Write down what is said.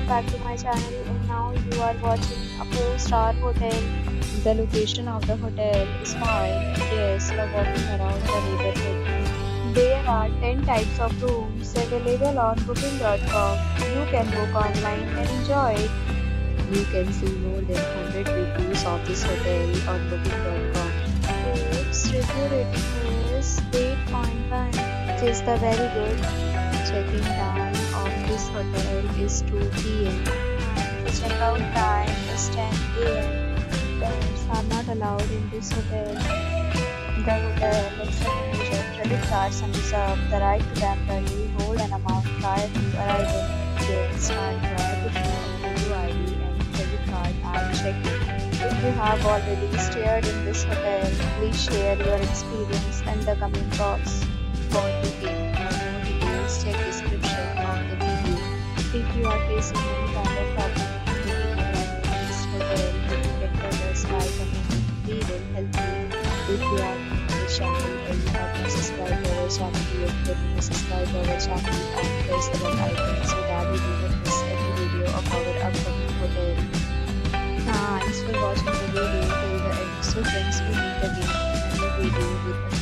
back to my channel, and now you are watching a 4-star hotel. The location of the hotel is fine and guests love walking around the neighborhood. There are 10 types of rooms available on booking.com. You can book online and enjoy it. You can see more than 100 reviews of this hotel on booking.com. Its review rating is 8.1, which is the very good. Check-in time of this hotel is 2 p.m. The checkout time is 10 a.m. Pets are not allowed in this hotel. The hotel accepts major credit cards and reserves the right to temporarily hold an amount prior to arrival. Guests are required to show a photo ID and credit card at check-in. If you have already stayed in this hotel, please share your experience in the comment box. For booking or more details, check description of the video. If you are facing any kind of problem Booking a room in this hotel, you can tell us by commenting. We will help you. If you are new to the channel or you have not subscribed to our channel, you can subscribe to our channel and press the bell icon so that you do not miss any video of our upcoming hotel. Thanks for watching the video till the end. So friends, we meet again in a new video with a